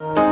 Taefu,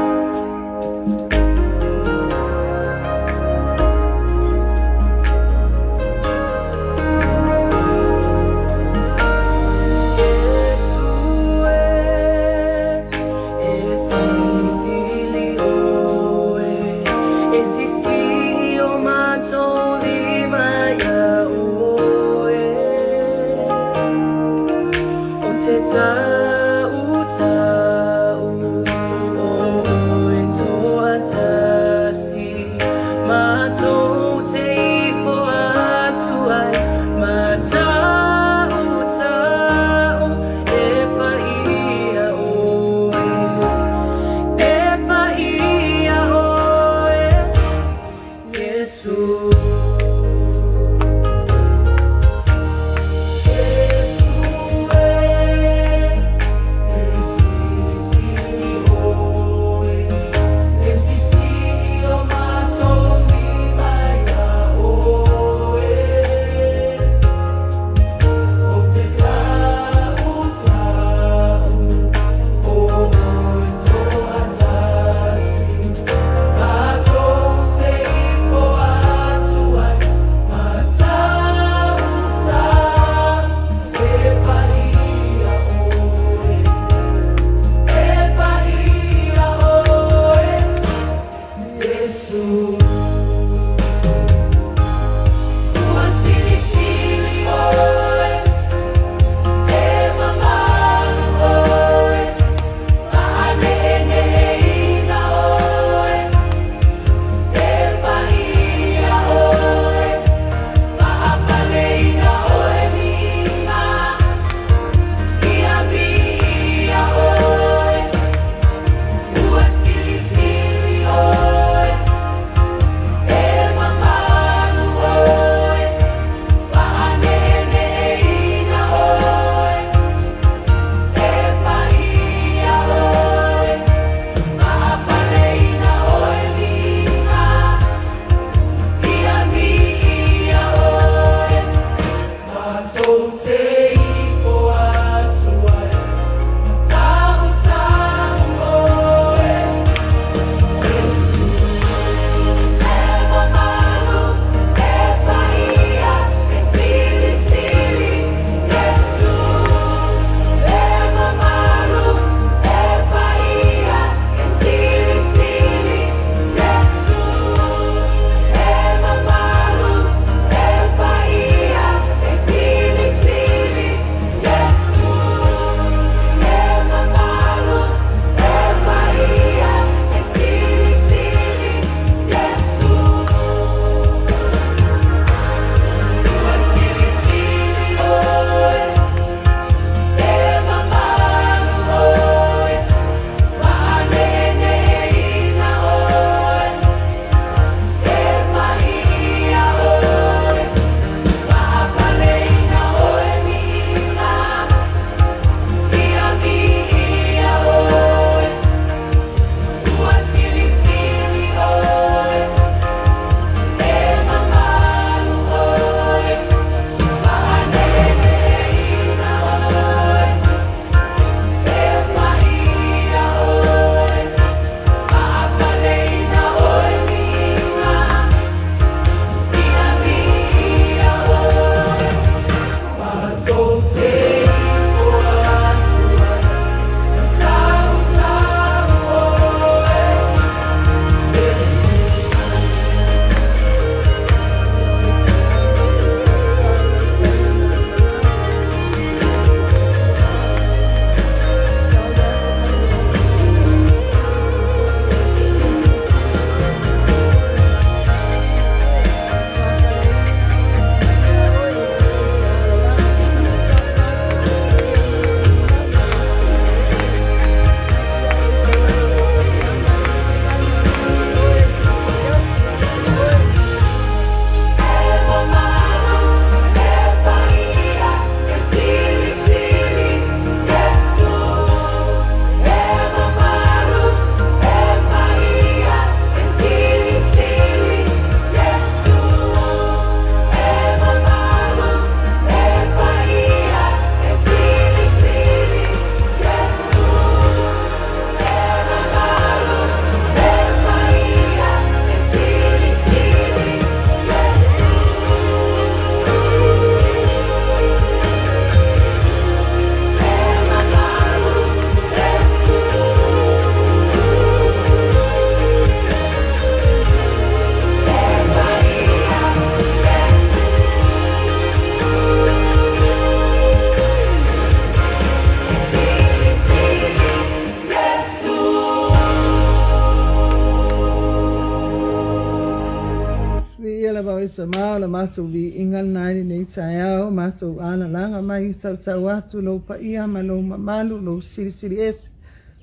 oe sa mao la mato vi ingal nai nei taiao mato ana langa mai tau atu lo pa ia ma lo mamalu lo siri es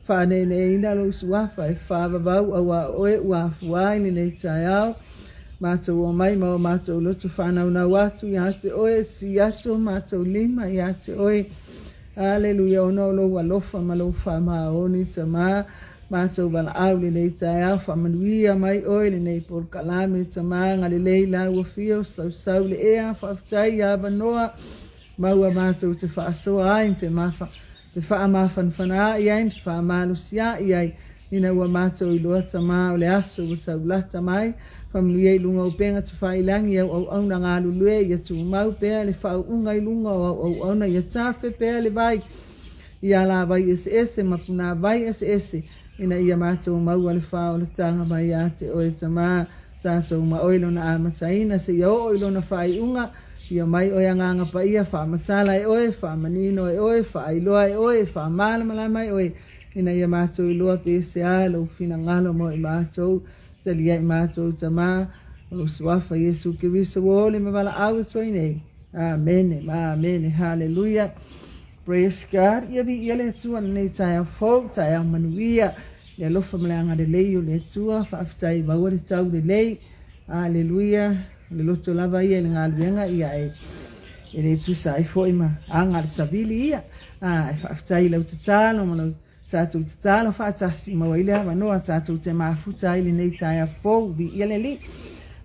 fa ne ina lo suafa e fa babau awa oe ua fuai nei taiao mato o mai ma mato lo tu fa na watu ya te oe si aso mato lima ya te oe Hallelujah, ono lo walofa malofa ma oni tama mato bal auli nei taiao fa manuia mai oile nei por kalame tama ngale leila wo fio sau le ea fa ftai ya banoa maua mato te fa so ai te mafa te fa ma fan fana ia fa malusia ia ina wa mato i lo tama le aso ta ulata mai fa manuia lunga upenga te fa ilangi au na ngalu lue ia tu mau pe le fa unga lunga au na ia tafe pe le vai ia la vai ese mapuna vai ese ina ia mato mau ale fa o le tanga mai ate o tama tato ma oilo na amataina se ia oilo na fai unga ia mai o yanga pa ia fa matala e fa manino e fa iloa e fa mala mai ina ia mato iloa pese alo fina ngalo mo i mato talia i mato tama o suafa Yesu Kristo ole me bala au toine amen hallelujah. Praise God. Ia vi ia le tua nei taia fo, taia manuia. Le lofa mleanga de lei o le tua, whaaftai maua le tau de lei. Alleluia. Le loto lava ia le ngā luenga ia e le tu sai fo ima. Anga le sabili ia. Whaaftai lau tatalo, mano tātou tatalo, whaatasi maua ilea, manoa tātou te mafutai le nei taia fo, vi ia le li.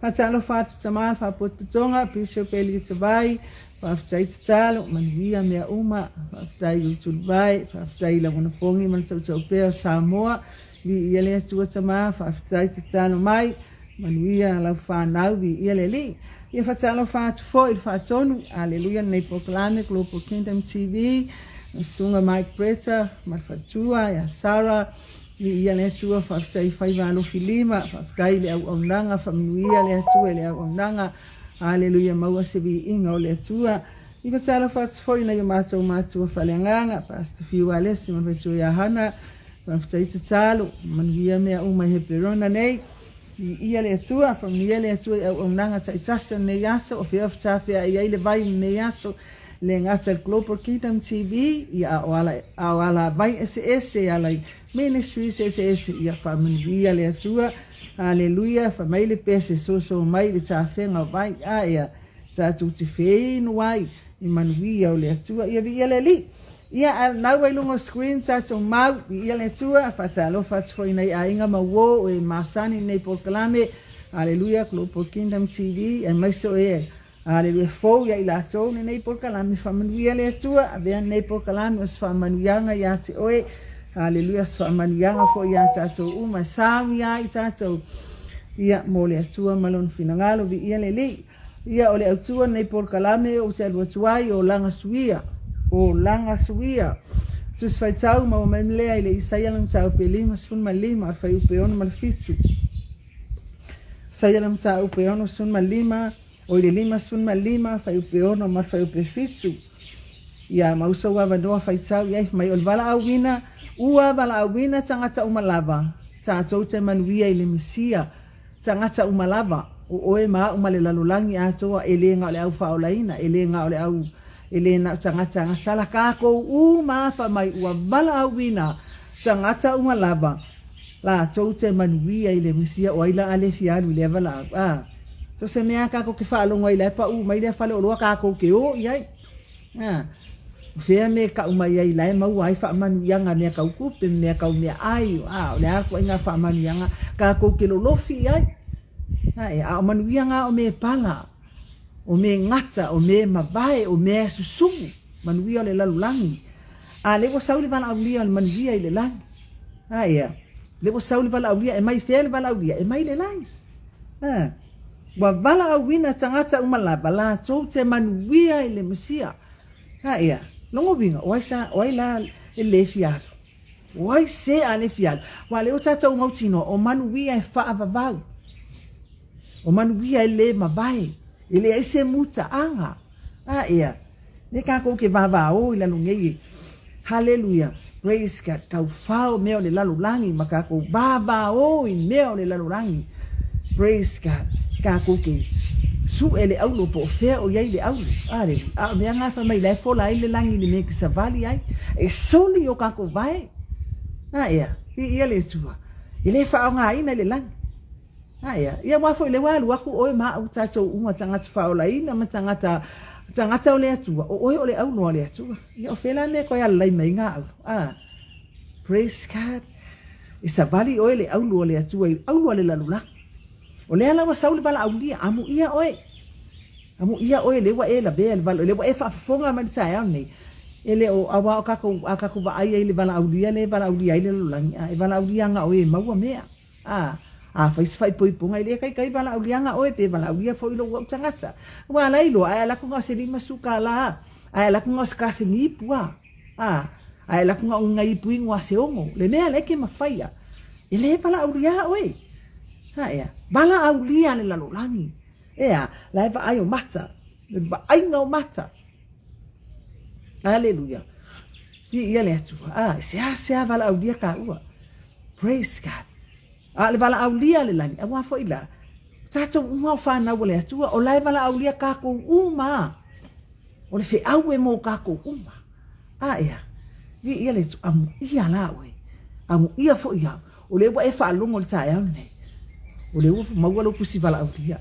Whaatalo whaatu tamal, whaapotutonga, pisho peli te vai. Whaftai te talo, manuia mea uma, whaftai utulu vai, whaftai la wana pongi, man tau peo Samoa, vi ia lea tua tama, whaftai te talo mai, manuia lau whanau, vi ia le li. Ia whatalo whatu fo, il whatonu, aleluia, nei poklane, Global Kingdom TV, sunga Mike Preta, marfatua, ia Sarah, vi ia lea tua, whaftai whaivalo filima, whaftai le au nanga, whamanuia lea tua, le au nanga, Hallelujah, maua se vi inga o le atua. Iwa tala whats foi na i mātua whalenganga. Pastor Fiu Alesi, man whaitua ia hana. Man whataita talo. Man via mea umai he perona nei. Ia le atua, from nia le atua au nanga ta itasa nei aso. O whia whatawhia ia ile vai nei aso. Le ngata Global Kingdom TV. Ia au ala vai ese alai ministries ese ia whaman via le atua. Hallelujah, fa mai le pese so mai le tafenga vai ia tatu te feinu wai i manuia o le atua ia vi ele li ia nau ai lungo screen tatu mau ia le atua fa talo fa foi nei ainga mawo e masani nei porkalame. Hallelujah, Global Kingdom TV e mai so hallelujah fo ia ila to nei porkalame fa manuia le atua ave nei porkalame os fa manuianga ia te oe. Hallelujah, swa manianga fo ia tatou uma sawi ia tatou ia mole atua malon finangalo vi ia leli ia ole atua nei porkalame o te alua tuai o langa Suia tus fai tau ma mamlea ile isaia lang tau pelima sun malima fai upeon malfitu saia lang tau upeon sun malima o ile lima sun malima fai upeon mal fai upefitu ia mauso wa vanoa fai tau ia mai olvala awina ua bala awina tangata umalava tātou te manuia ile misia tangata umalava o oe maa umale lalulangi atoa ele nga ole au faolaina ele nga ole au ele na tangata ngasala kako maafa mai ua bala awina tangata umalava la tou te manuia ile misia o ila ale fialu ile vala so se mea kako ke whaalonga ile pa mai le whale oloa kako ke o iai Fea me ka umai ai lai mau ai wha manu yanga mea kau kupe mea kau mea ai le ako inga wha manu yanga ka kou ke lolofi ai a manu yanga o me pala o me ngata o me mabae o me susumu manu ia le lalulangi le wa sauli vala aulia le manu ia i le langi le wa sauli vala aulia e mai fea le vala aulia e mai le langi wa vala auina tangata umalaba la tou te manu ia i le mesia longo binga wai la le fiar wai se ale fiar wale o tata o tino o manu wi ai fa avavau o manu wi ai le mabai ele ai se muta anga ne ka ko ke vava o ila lungi hallelujah praise God ka fao meo le lalulangi maka ko baba o i meo le lalulangi praise God ka ko ke su ele au lo po fe o ye le au ale a me nga fa mai le fola ile langi ni me ki sa vali ai e soli o ka ko vai ia ia le tua ile fa nga ina le langi ia wa fo le wa lu aku o ma u tato uma tanga fa ola ina ma tanga o le tua o le au no le tua ia o fela me ko ya lai mai nga praise God e sa vali o le au no le tua au le lalula o le ala wa sauli vala aulia amu ia oe le wa e la be le wa e fa fonga ma tsa ya nei ele o awa o kako va ai le vala aulia le le lulangi e vala aulia nga oe maua mea fai poi ponga ile kai vala aulia nga oe pe vala aulia foi lo wa tangata wa la ilo ai la kunga se lima suka la ai la kunga ska se ni pua ai la kunga ngai pui ngwa se ongo le mea le ke mafaia ele vala aulia oe bala aulia le lalolangi la va ai o mata le va ai ngau mata haleluya ia le atu se vala aulia ka ua praise God le vala aulia le lani awa fo ila tato uma fa na le atu o la vala aulia ka ko uma o le fe au e mo ka ko uma ia le amu ia la we amu ia fo ia o le wa e fa longo le tae nei o le maua lo pusi vala aulia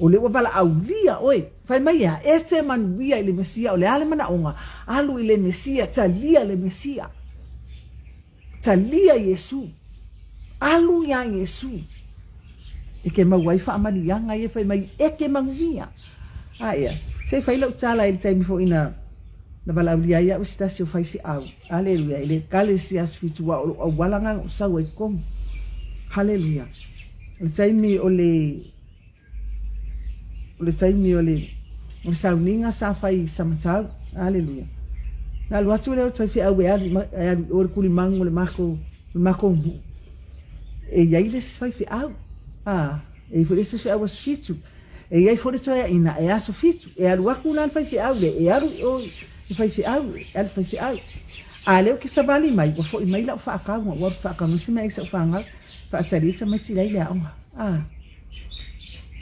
o le vala aulia oi fai mai e te manuia ile mesia o le ale mana onga alu ile mesia talia le mesia talia Yesu alu ya Yesu e ke mawai fa amani yanga e fai mai e ke manguia se fai lo tala ile taimi fo ina na vala aulia ya ustasio fai fi au haleluya ile kalesias fitua o walanga o sawa i kom haleluya le taimi o taimi o le sauninga sa fai samatau haleluya na lo atu le tai fi au o kuli mango le mako e ia ile fai fi au e for isso se au fitu e ia for isso ina e aso fitu e alu aku lan fai fi au le e alu o fai fi au fai fi au ale o que sabali mai o foi mai la fa ka mo fa ka no se mai sa fa nga fa tsari tsa mai tsi le au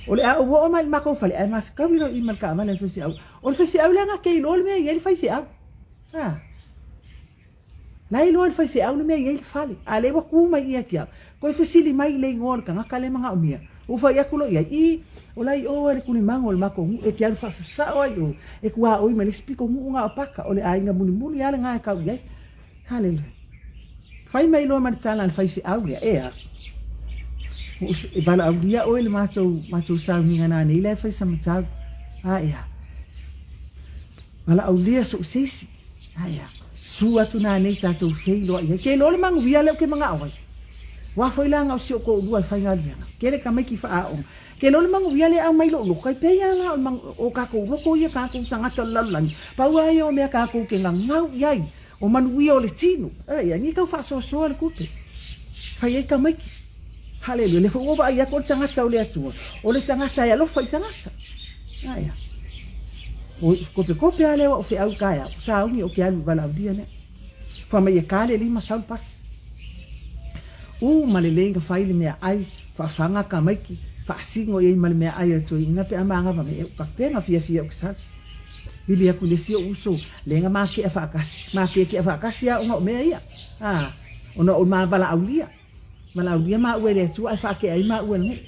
o le o mai ma ko fa le ma ka wi no i mal ka ma le fi au o le fi au le nga ke lo le me ia fai fi au lai lo fai fi au le me ia fali ale wa ku mai ia kia ko fi sili mai le ngol ka nga le manga o mia o fa ia kulo ia i o lai o le kuni mango le mako e kia fa sa o yo e kwa o i me le spiko mu nga paka o le ai nga muni muni ale nga ka ia haleluya fai mai lo mar tala fai fi au ia e bala au dia o le mato sa ni nga nei le fai sa mata ia bala au dia so sisi ia sua tu na nei tato fei lo ia ke lo le mangu ia le ke manga o wa foi la nga o ko dua fai nga dia ke le ka mai ki fa o ke lo le mangu ia le au mai lo kai pe ia la o ka ko ko ia ka ko tanga to lalan pa wa yo me ka ko ke nga ngau ia o manu ia o le tino ia ni ka fa so le kupe fai ka mai haleluya le fo ba ia ko tanga ta o le atu o le tanga ta ia lo fai tanga ia o kope ale o fe au kaya sa uni o ke alu vala dia ne fa mai ka le lima sal pas malelenga fai le mea ai fa fanga ka mai ki fa singo ye male mea ai to ina pe amanga va me ka pena fia o sa bili aku le sio uso lenga ma ke fa kasi ya o me ia ona o ma vala aulia ma uele tu ai fa ke ai ma uele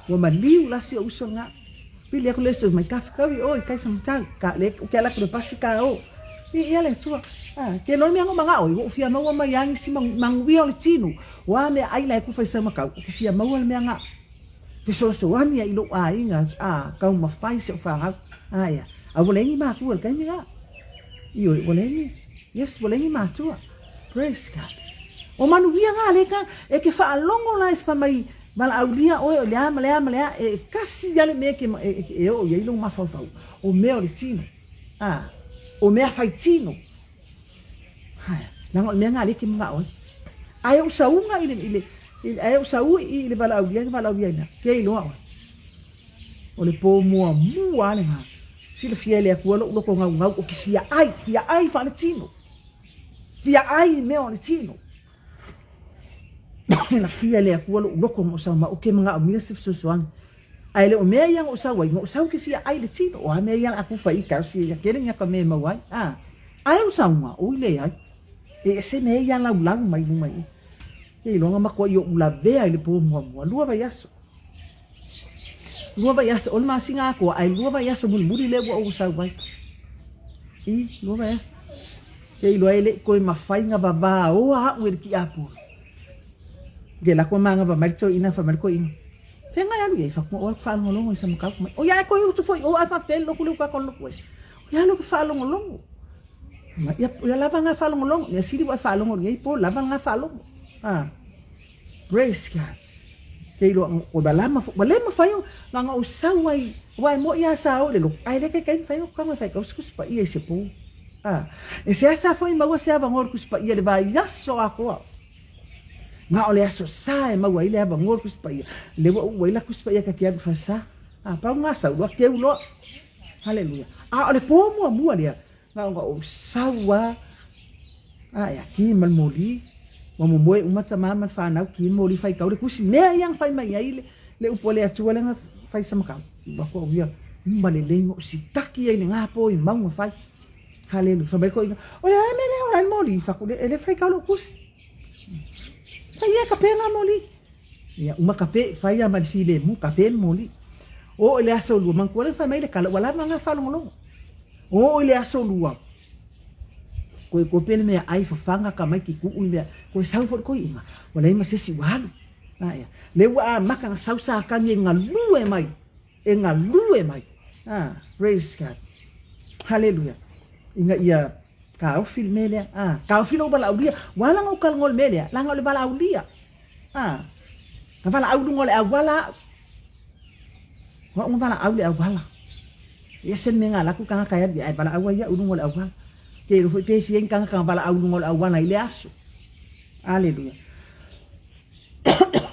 o ma liu la sio uso nga bili aku le so mai ka fa o kai sam tang ka le o ke la ko pasi ka o ia le tu ke no me ngo manga o fia ma wa yang si mang wi o le tinu wa me ai la ku fa sa ma ka ku fia ma wa me nga fi so ani ai lo ai nga ka ma fai se fa nga ia a volengi ma tu ka ni ga io volengi yes volengi ma tu praise God o manu wi nga le ka e ke fa longo la fa mai mal aulia o le ama e kasi ya le me ke o ye lo ma fa o me o le tinu o me fai tino nang me nga le ke mga o ai o sa unga ile ai o sa u ile bala aulia na ke ilo o le po mo le nga sila fiele aku lo ko ngau o kisia ai fa le tino fia ai me o le tino na fiele aku lo ko mo sa ma o ke mga o mi se so soan ai le o mea yang o sa wai ngo sa ki fia ai le tino o mea yang aku fai ka si ya kere nya ka me mawai ai o sa nga o le ai e se mea yang la ulang mai mai e longa mako yo ula vea le po mo lua vai aso o ma singa ko ai lua vai aso muri le o sa wai i lua vai aso e lo ele ko ma fai nga baba o a wer ki apu ge la ko manga ba mai to ina fa mai ko ina Fenga ya lu fa ko o fa ngolongo sa maka o ya ko yu tu foi o fa fel lo ku ka kon lo pues ya lo fa lo ngolongo ma ya la nga fa lo ngolongo ya siri wa fa lo ngolongo po la nga fa lo praise God ke lo o ba la ma fa yo nga o sa wai mo ya sa o le lo ai le ke fa yo ka ma fa ko skus pa ia se po e se asa foi ma wa se ava ngor kus pa ia le ba ya so ako nga ole aso sa ma wa ile aba ngor kus pa ia le wa ila kus pa ia ka kia fa sa pa nga sa wa ke ulo haleluya ole po mo le nga o sa wa ya ki mal moli wa mo mo uma tama man fa na ki moli fa ka le kus me yang fa mai ile le upole atu le nga fa sa maka ba ko ia mbale le ngo si taki ai nga po i mau fa haleluya fa ba ko ole me le ole moli fa ko le fa ka lo kus Faya kape nga moli. Ya uma kape faya mal file mu kape moli. O ile aso lu man ko le fa mai le kala wala nga fa lo. O ile aso lu. Ko pen me ai fa fanga ka mai ki ku ile ko Saufoi ko inga. Wala ima se si walu. Ya. Le wa maka nga sausa ka ni nga lu e mai. Praise God. Hallelujah. Inga ia kau fil melia kau fil bala aulia wala ngau kal ngol melia la ngol bala aulia ka bala audu ngol awala wa bala aulia awala yesen menga la ku kanga kaya di ai bala awaya udu ngol awala ke ro pe fien kanga bala audu ngol awala ile aso haleluya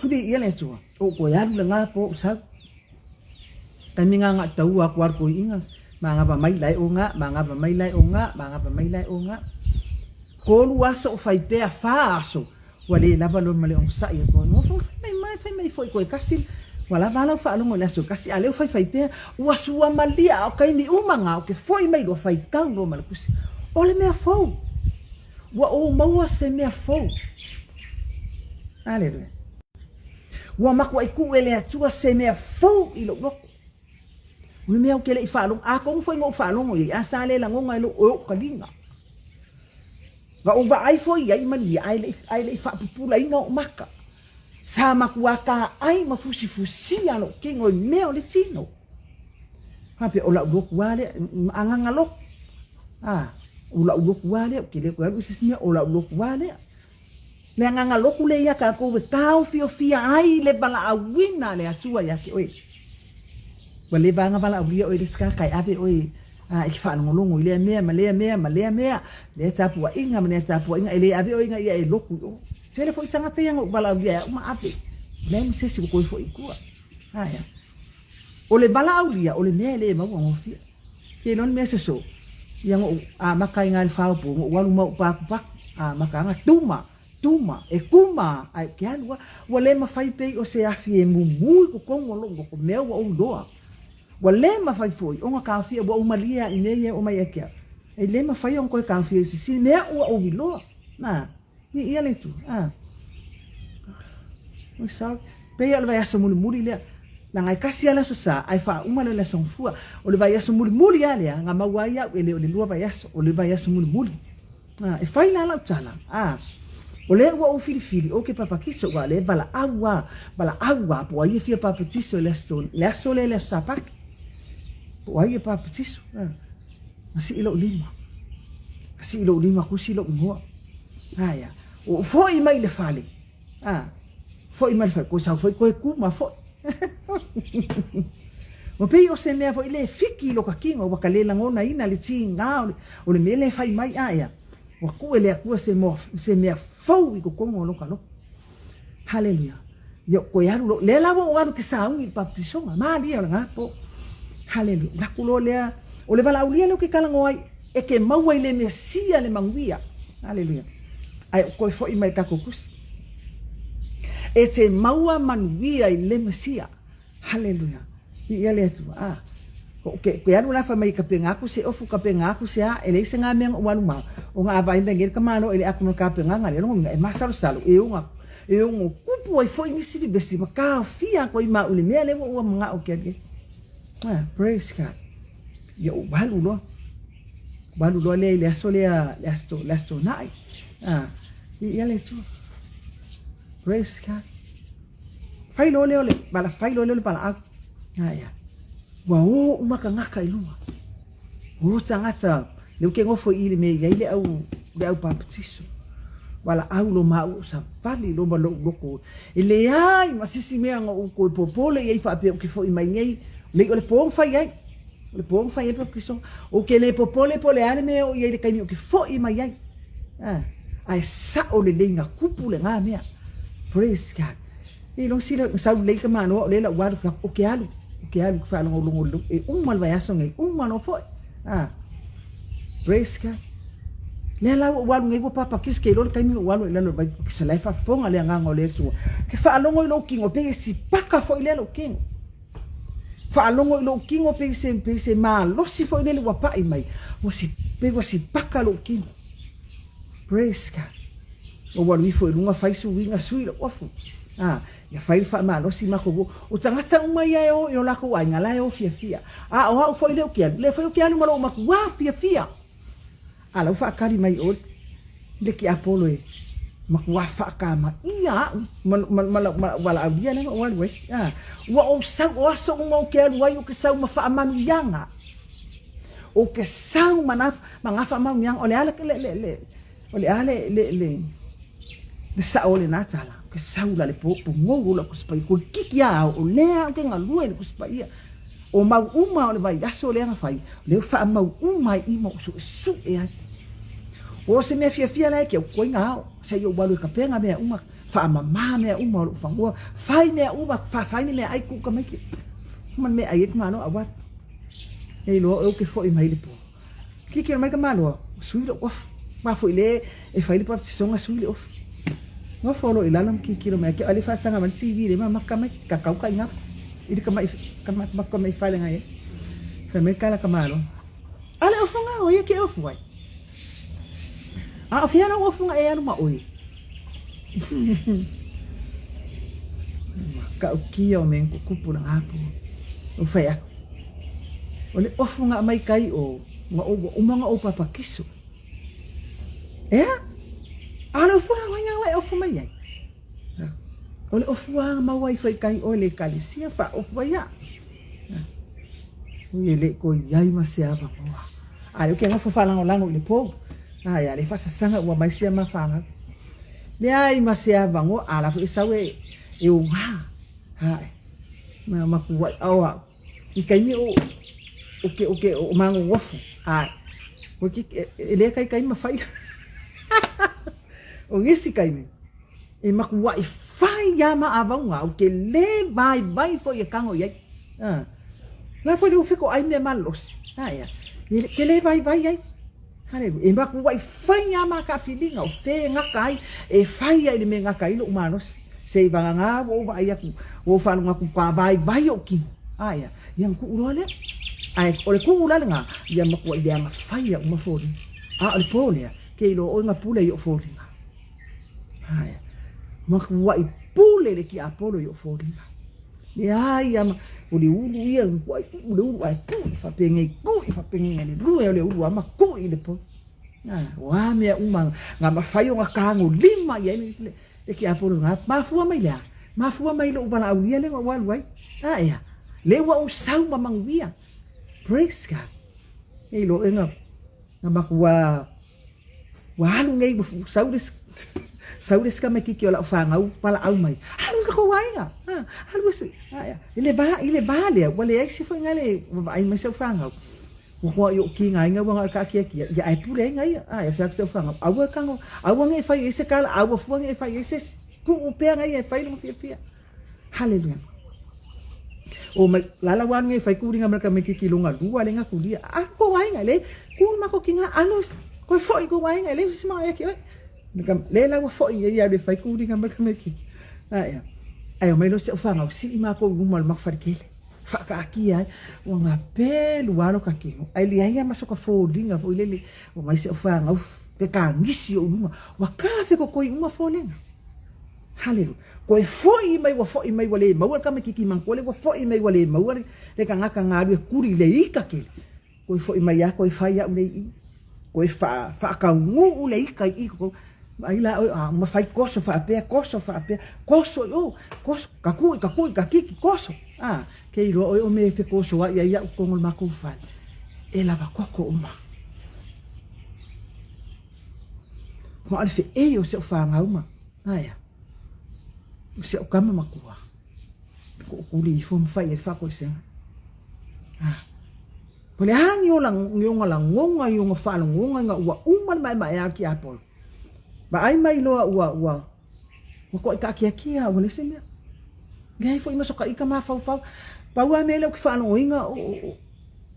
di ele tu o ko ya lu nga po sa taninga nga tau aku war ko inga mga ba may lai o nga ko lu aso fai pe fa aso wale lava lo male on sa ia ko no fo mai foi ko kasil wala bala fa lo ngol aso kasi ale fai pe wasua malia o kai ni umanga o ke foi mai do fai kang lo mal kus ole me fo wa o maua se me fo ale wa makwa iku ele atua se me fo ilo lo Uli mea kele i whalong, ako foi ngō whalong o i asale la ngō ngai lo o kalinga. Ga o wa ai foi ai mani ai le i whapupula i ngō maka. Sa makua ka ai mafusi alo ke ngō mea o le tino. Hape o la uloku wale, anganga lo. O la uloku wale, o ke le kua usisimia o la uloku wale. Le anganga loku le ia ka kowe kau fia ai le bala awina le atua ya ke oe. Wale banga bala ulia o iska kai ave o i fa ngolongo ile mea le tapu wa inga me tapu inga ile ave o inga ia e loku tele foi tanga yang bala ulia uma ave le me se ko foi ikua ya o le bala ulia o le mea le mau ngofia ke non me se so yang makai ngal fa po walu mau pa makanga tuma e kuma ai kialwa wale ma fai pe o se afi e mumu ko ngolongo ko mea o doa Wale ma fai foi, onga kafia wa umalia ineye o mai akia. E le ma fai on ko kafia si mea o bilo. Ni ia le tu. O sa pe ia vai aso muri le. La ngai kasi ala so sa ai fa uma le son fua. O le vai aso muri ale nga mawaya ele o le lua vai aso. O le vai aso muri. E fai la tala. O le wa o fili o ke papa kiso wa le bala agua po ai fia papa tiso le aso le sapak. Wai pa petiso. Asi ilo lima ku silo ngua. Ya. O foi mai le fale. Foi mai fa ko Saufoi ko ku ma foi. Mo pe o se me foi le fiki lo ka kingo wa kalela ngona ina le tinga o le mele fai mai ya. Wa ku ele ku se me fo i ko kongo lo ka lo. Haleluya. Yo ko ya lo le la wo wa ke sa un pa petiso ma dia nga po. Haleluya. Nakulo lea o le vala ulia lo ke kala ngoi e ke maua i le mesia le manguia. Haleluya. Ai ko foi mai ka kokus. E te maua manuia i le mesia. Haleluya. Ia le tu ke anu la fa mai ka penga ku se ofu ka penga ku se a ele se nga men wanu ma o nga vai ngel ka mano ele aku no ka penga nga le nga e masalo salo e un kupu ai foi ni si besi ma ka fia ko i ma ule me le o nga o ke praise God yo balu lo le aso le asto nai ia le tu praise God fai lo le bala fai lo le bala ya wa o umaka ngaka ilua o tangata le ke ngofo ile me ia ile au baptiso wala au lo mau sa fali lo malo loko ile ai masisi me ngo ko popole ia fa pe ke fo i mai nei le ole pong fai ai le pong fai pe que so o ke le popole pole ane me o ia le kai ke fo i mai ai ai sa o le lenga kupule nga me praise God e lo sila sa le ka mano le la wa o ke alu fa longo e mal vai aso ngai no foi praise God le la wa ngai po papa kis ke lo kai mi wa le lo vai ke se lai fa fonga le nga ngole tu ke fa longo lo kingo pe si paka foi le lo kingo fa longo lo kingo pe se ma lo si foi le wa pa i mai o si paka lo kingo praise God o wa mi foi lunga fai su winga sui lo ofu ya fai fa ma lo si ma ko o tangata uma ia o la ko anga la o fia o foi le o kia le foi o kia no ma ko wa fia ala fa kari mai o le ki apolo e ma ko wa fa ka ma ia wala abia na wa we wa o sa o so mo kia wa o ke sa ma fa manu yanga o ke sa ma nga fa manu yang ole ala le sa ole na tala ke saula le po ngou la kuspai ko kikia o lea ke ngalue le kuspai o mau uma o le vai aso le nga fai le fa mau uma i mo su e ai o se me fia la ke ko nga se yo balu ka penga me uma fa mama me uma lo fa ngo fai me uma fa me ai ku ka me ki man me ai ma no awat e lo o ke foi mai le po ki ke mai ka malo su lo of ma foi le e fai le pa songa su le of no follow ilalam ki kilo me ke ali fa sanga man TV le ma makame ka kau ka inga idi ka mai fa le ngai fa me kala ka malo ale ofunga o ye ke ofu wai afia na ofunga e anu ma oi ka uki o men ku kupu na apu o fa ya ole ofunga mai kai o ma o umanga o papa kisu ala fua wanga wa ofu mai ai ole ofu ma wai fai kai ole kalisia fa ofu ya o le ko yai ma se ava mo ale ke nga fa lango le po ya le fa sanga wa mai se ma fa le ai ma se ava ngo ala fu isawe e o ma ku wa awa i kai mi o mango ofu o ki le kai ma fai o ngisi kai me e maku wa fai ya ma avanga o ke le vai fo ye kango ye na fo du fiko ai me malos ya ke le vai ai hale e maku wa fai ya ma ka filinga o te ngakai e fai ya le me ngakai lo manos se vanga nga o va ya ku o fa nga ku pa vai o ki ya yang ku ulole ai ole ku ulale nga ya maku ya ma fai ya ma fo ole pole ke lo o nga pule yo fo haya makwa ipule le ki apolo yo fori le haya uli ulu ia kwa ulu ai fa penge le lu le ulu ama ko ile po wa me uma nga mafayo nga kango lima ya le ki apolo nga mafua mai lo bala ulia le wa wai haya le wa usau mamangwia praise God lo nga makwa wa halu ngai bu saudes ka me kiki ola fangau pala au mai halu ka wainga halu se ile ba le wale ai si foi ngale ai mai se fangau wo yo ki ngai nga wanga ka ki ya ai pule ngai ya fa se fangau awa kango awa ngai fa ese kala awa fu ngai fa ese ku upe ngai fa no fia haleluya o mai lala wan ngai fa ku ringa mereka me kiki lunga dua le nga ku dia ko wainga le ku ma ko kinga anos ko foi ko wainga le si ma ya ki lela wa foi ia le fai ku ringa ma me ki ya ai mai lo se fanga si ma ko gumal ma farkele whakaakia o ngā pēlu waro ka kingo. Ai li aia maso ka fōlinga fo ilele o mai se o whangau te ka ngisi o unuma. Wa kāwhi ko koi uma fōlenga. Hallelujah. Koe foi mai wale maua ka me kiki mangkole wa foi mai wale maua le ka ngaka ngāru e kuri le ika kele. Koe foi mai a koe whai au le i. Koe wha ngu le ika i ko. Ai la ma fai koso whaapea koso ka kiki koso. Ke i roa o me te koso wa ia u kongol mako whai. E lava koko uma. Ma ale fe e o se o whanga uma. Aia. O se o kama makua. Ko kuli i fo mawhai e whako i senga. Pole hangi o ngonga la ngonga i o ngā whala ngonga ngā ua uman mai a ki apolo. Ba ai mai loa ua. Wa ko i ka kia o lese mea. Ngai fo i maso ka ika ma fau. Paua me leo ki whaano oinga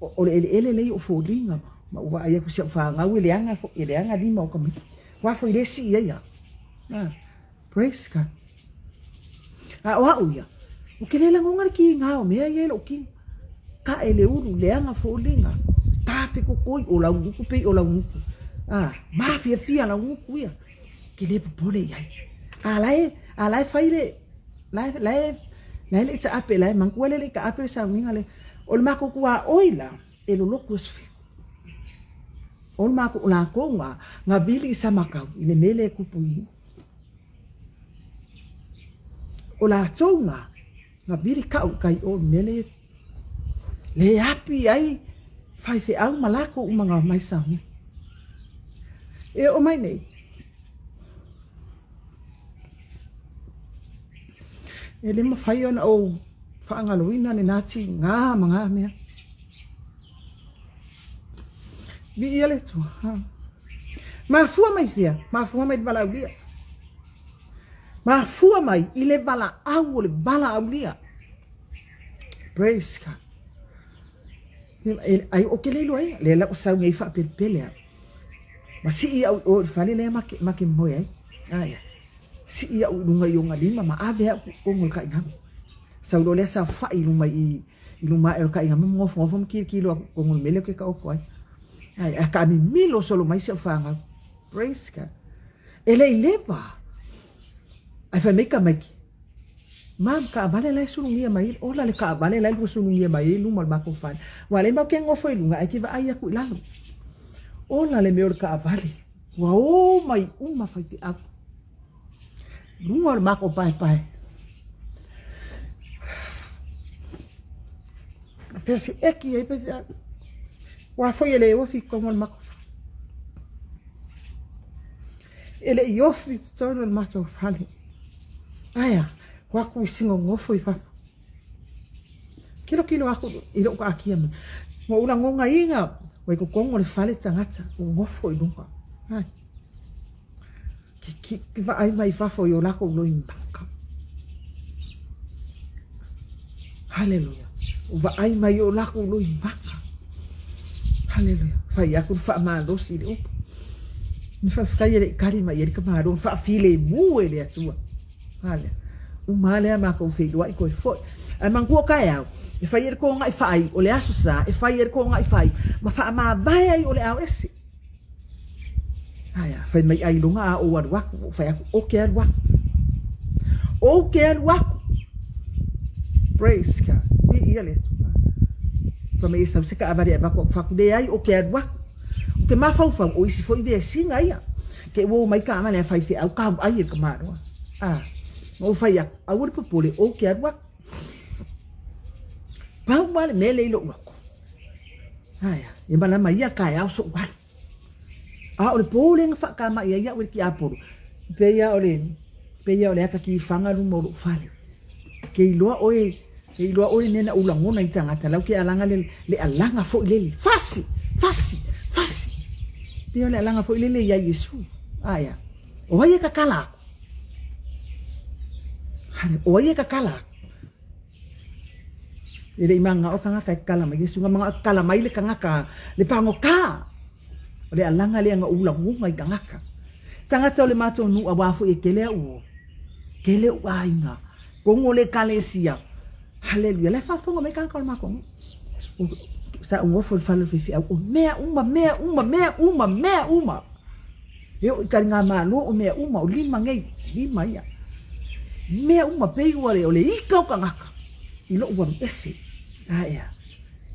o le ele lei o fōlinga. Ma ua ai aku se o whaangau ele anga lima o ka miki. Wa fo i lesi ia ia. Praise God. Wa uia. O ke lela ngonga ki ngā o mea ia lo ki. Ka ele uru le anga fōlinga. Tāwhi ko koi o lau nguku pei o lau nguku. Mafia lau nguku ia. Ke le popole iai. Lai whaile. Lai le ta ape lai mangkua le ka ape sa winga le. O le mako kua oila e lo loku sfi. O le mako la konga nga bili sa makau i le mele kupui. O la tonga nga bili kau kai o mele le api ai fai fe au malako umanga mai sa. E o mai nei. E le mawhai ona o whaangaloina ni nāti ngā mga mea. Bi ia le tua. Mafua mai thea. Mafua mai bala aulia. Mafua mai i le bala au o le bala aulia. Praise God. Ai o ke leilo ai. Le la o sau ngai wha pele. Ma si i au o whale le make moe ai. Aia. Si ia unga i onga lima ma ave o ngol ka ingam. Sau lo le sa fa i luma e ka ingam ngofo kilo o ngol mele ke ka o koi. Ai a ka mi milo solo mai se fanga. Praise God. Ele leva. Ai fa meka mai. Mam ka vale la sunungia mai o la le ka vale la sunungia mai luma ma ko fa. Wa le ma ke ngofo i lunga ai ki va ai ku lalo. O la le me o ka vale. Wa o mai uma fa ti a lunga mako pai. Pesi eki e pe. Wa foi ele o fi como mako. Ele yo fi tsoro mato fali. Aya, wa ku singo ngofo ifa. Kilo aku ilo ka akia. Mo una ngonga inga, wa ko kongo le fale tangata ngofo ilunga. Ai. Ki va ai mai fafo yo lako lo imbaka. Hallelujah. Va ai mai yo lako lo imbaka. Hallelujah. Fa ya ku fa ma do si o. Ni fa fa ye kari mai ye ka ma do fa file mu ele atua. Hale. O male ma ko fe do ai ko fo. Ai man ko ka ya. E fa ye ko ngai fa ai o le aso sa, e fa ye ko ngai fa ai. Ma fa ma vai ai o le au esi. Aya, fai mai ai lunga o waku, fai aku o ke waku. O ke waku. Praise God. Ia le. Fa mai sa se ka avare ba ko fa ku de ai o ke waku. Ke ma fa o isi foi de singa ia. Ke wo mai ka ma le fai fe au ka ai ka ma ro. O fai a au le popole o ke waku. Pa ma le mele lo waku. Aya, e bana mai ia ka au so waku. Ole poling fa ka ma ia o ki aporo. Peia ole aka ki fanga lu mo fale. Ke iloa nena ulangona i tangata lau ke alanga le alanga fo ile. Fasi. Peia le alanga fo ile ia Yesu. Aya. O ia ka kala. O ia ka kala. Ile imanga o kanga ka kala ma Yesu nga kala mai le kanga ka le pango ka. Le alanga le nga ulangunga i kangaka. Tangata le mato nu awafu e kele u. Kele u ainga. Kongo le kalesia. Haleluya. Le fafonga mai kankal mako. Sa ngofo falo fifi o mea uma. Eu karinga malo o mea uma o lima ia. Mea uma pei wale o le ika o kangaka. Ilo ua ese. Aia.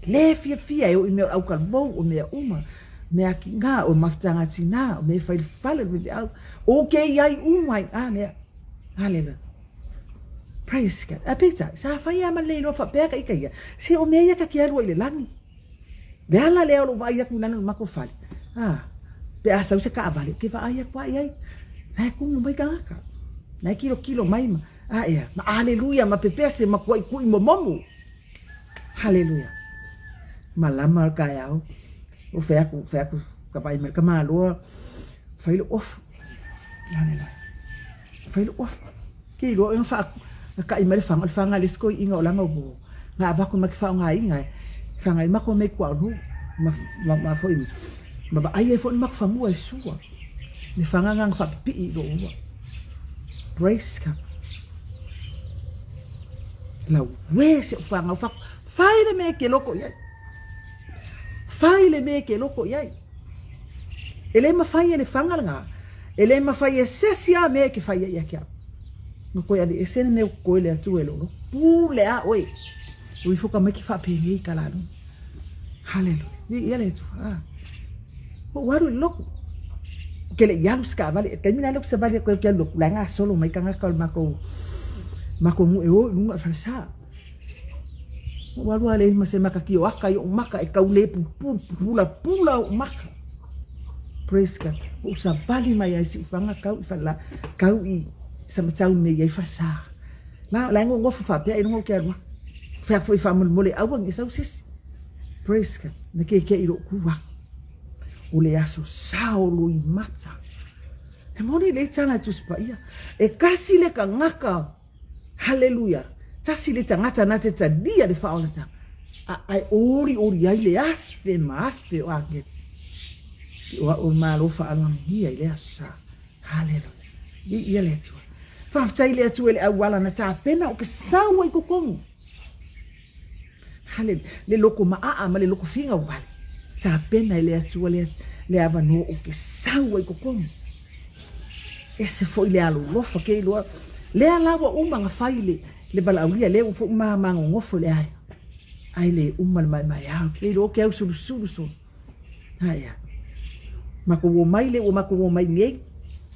Le fia eu mea au kalvou o mea uma. Mea ki ngā o mafutanga tina o mea fale fifi au. O ke iai uma i mea. Haleluya. Praise God. A pizza. Sa fai ama le no fa peka ika ia. Se o mea ka ki alu ile langi. Beala le o vai aku nanu mako fale. Pe asa se ka vale. Ke va ia kwa ia. Ai ku mai kangaka. Na kilo mai ma. Ia. Ma haleluya ma pepese ma kuai kui momomu. Haleluya. Malama ka ia. O fe aku ka pai me ka malo. Failo off. Haleluya. Failo off. Ke lo en fa ka imale fanga le sko inga olanga o. Nga ba ko makfa nga inga. Fanga mako me kwa ru. Ma foi. Ma ba ai foi makfa mu ai sua. Ni fanga nga fa pi do. Praise God. La wese fanga fa faile me ke loko yai. Faile me ke loko yai. Ele ma faile fanga nga. Ele ma faile sesia me ke faile ya kia. No ko ya de esene me ko le atu elo. Pu le a oi. Ui foka me ki fa pe ngi kala no. Hallelujah. Ni ele tu. Ko waru loko. Que le ya ska vale que mina lo se vale que lo langa solo mai kanga kal mako mu e lunga falsa walu ale ma se maka ki o aka yo maka e kaule pula o maka. Praise God. O sa vale mai ai si fanga kau fala kau i sa matau me ye falsa la ngo fa pe no ke ru fa foi fa mole awang isa sis. Praise God. Na ke i ro ku wa o le aso saulo i mata. E moni le tana tuspa ia. E kasi le ka ngaka. Haleluya. Tasi le tangata na te tadia le faolata. Ai ori ai le afe maafe o ake. O malo faalon ia le asa. Haleluya. Ia le tua. Faftai le tua le awala na ta pena o ke sawa i kukongu. Haleluya. Le loko maa ma le loko finga wale. Ta pena le atua le avano o ke sawa i kokong. Ese foi le alo lofa ke loa. Le alawa uma nga faile le balaulia le fo uma manga ngofo le ai. Ai le uma mai au ke lo ke au sulu. Haya. Mako wo mai le o mako wo mai nei.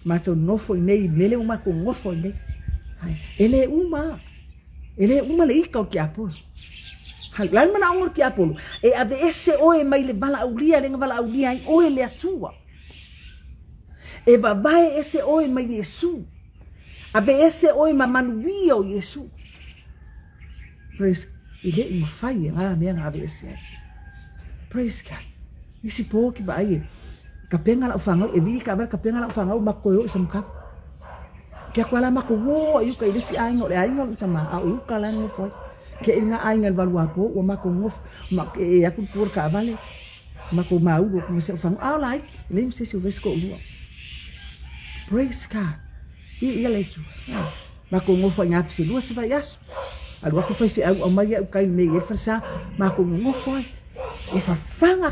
Mato nofo nei mele o mako ngofo nei. Haya. Ele uma le ika o ke apolo. Lan mana ongor ki apolo e ave ese oe mai le bala aulia ai oe le atua e vai ese oe mai Yesu ave ese oe ma manuia o Yesu. Praise ile ma fai nga me ave ese. Praise God. Isi po ki vai ka penga la fanga e vi ka penga la fanga ma ko yo samka ke kwala ma ko wo yu ka ile si ai ngore ai ngore sama au kala ni foi ke inga ainga valua po o mako ngof mak e aku pur ka vale mako mau ko se fang au like nem se vesco lua. Praise God. Ia le tu mako ngof nya psi lua se vai as alwa ko fai au mai au kai me e farsa mako ngof e fa fanga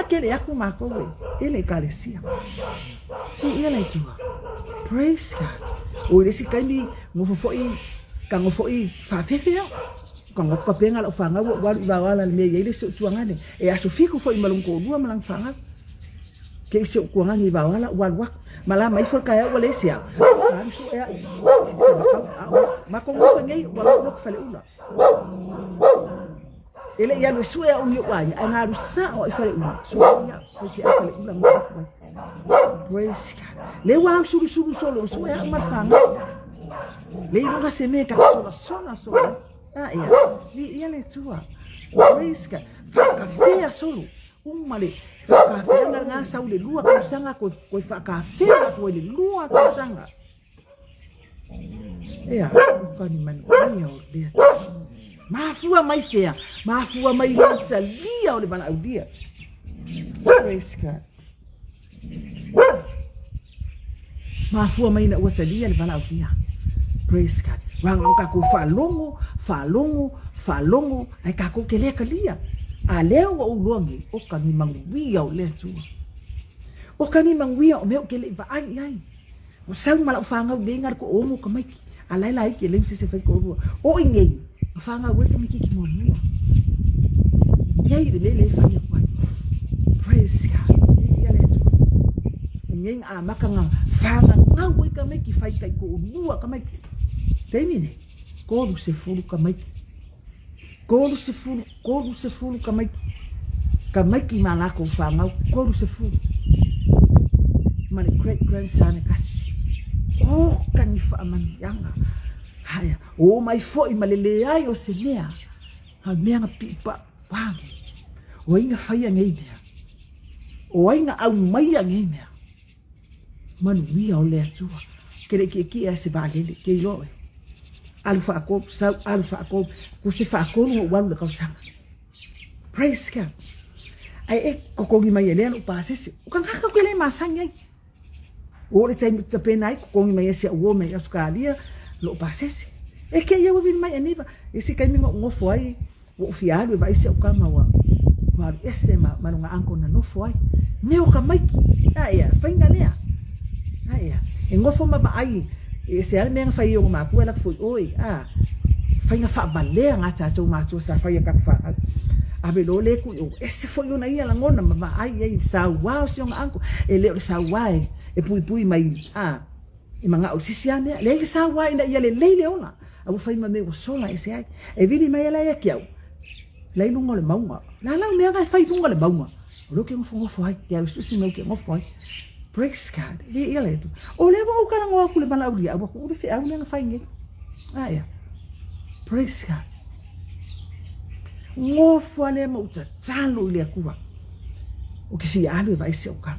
kele aku mako we ele kalesia ia le tu. Praise God. O resi kai mi ngof foi kango foi fa fefea kango ka penga la fanga wa wala me ye le tuangane e aso fiku foi malungko dua malang fanga ke se ko ngani ba wala wa mala mai for kaya wala sia kan so ya ma ko mo ngai wala ko fale ula ele ya no suya o mi wa nga rusa o fale ula so ya ko si fale ula mo. Praise God. Le wa suru solo so ya ma fanga le iluga se me ka sona ia ia le tua. Praise God. Fa fea solo umale fa fea nga sa le lua ko sanga ko fa fea ko le lua ko sanga ia ko ni man ia o dia mafua mai fea mafua mai lata lia o le bala audia. Praise God. Mafua mai na wata lia le bala audia. Praise God. Wang ka ku falongo ai ka ku kele kalia. A leo o luangi o ka ni manguia o le tu. O ka ni manguia o me o kele va ai. O sau mala o fanga o dengar ko o mo ka mai. Alai lai ke le se fai ko o ingei. O fanga o ka mi ki mo no. Yai le fai ko. Praise God. Ngeng a makanga fanga ngau ka mai ki fai kai ko lua ka mai. Teni ne. Ko lu se fulu ka mai. Ko lu se fulu ka mai. Ka mai ki mana ko fanga ko lu se fulu. Mane great grandson kasi. Oh kan ni fa man yanga. Haya, o mai foi malele ai o se mea. Ha mea pipa wangi. O inga fai ngai mea. O inga au mai ngai mea. Manu wia o le atua. Kere ki se valele, ke loe. Alfa akop, ku se fa akonu o walu le kausanga. Praise God. Ai kokongi mai ele no pasese. O kan haka kwele masanga. O le tai tapena ai kokongi mai ese o me Australia lo pasese. Ke ia win mai Aniva. Ese kai mingo ngofo ai. O fialu vai se o kama wa. Ma ese marunga anko na no foi. Me o kamaiki. Ai fainga lea. Ai, ngofo ma ai, se ale menga fai o ma ku ela foi oi, fai na fa balea nga cha cho ma cho sa fai ka fa. Abe lo le ku o, ese foi ona ia la ngona ma ai sa wa o se nga anko, ele o sa wa e pui mai, e manga o sisiane, le sa wa ina ia le ona. Abu fai ma me o sola ese ai. E vili mai ela ia kiau. Lai lungo le maunga. La me ga fai lungo le maunga. Lo ke ngofo ai, ya su si no ke ngofo ai. Praise God. Di ele tu. O le mo ka ngo ku le bala uri abo ku le fe au le fa nge. Aya. Praise God. Ngo fo le mo ta tsalo le ku wa. O ke fi alu vai se o ka.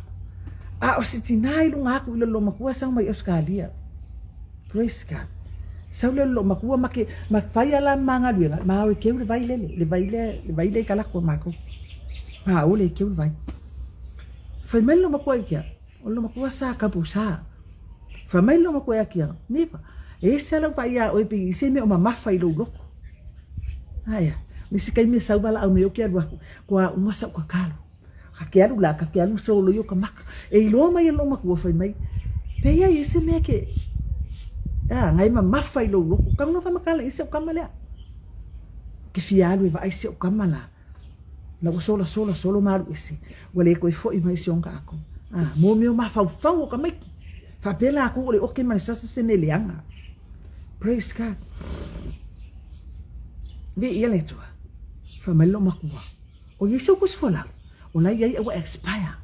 O si tinai lu ngaku le lo makua sang mai Australia. Praise God. Sa le lo makua make fai ala manga lu ma o ke le vai le kala ko mako. O le ke vai. Fa melo makua kia. O lo makua sa kapusa. Fa mai lo makua kia. Niva. E se ala vai a o pe se me o mamafa i lo loko. Aya. Me se kai me sa bala au me o kia ru ko a uma sa ko kalo. Ka kia ru la ka kia ru so lo yo ka maka. E lo mai lo makua fa mai. Pe ia e se me ke ngai mamafa i lo loko. Ka no fa makala i se o kamala. Ke fialu vai se o kamala. Na ko solo maru isi. Wale ko fo i mai sionga ako. Mo meu ma fau ka mai. Fa pela aku ole oke mai sa se ne leanga. Praise God. Ve ia le tua. Fa mai lo makua. O yeso kus fola. O lai ai o expire.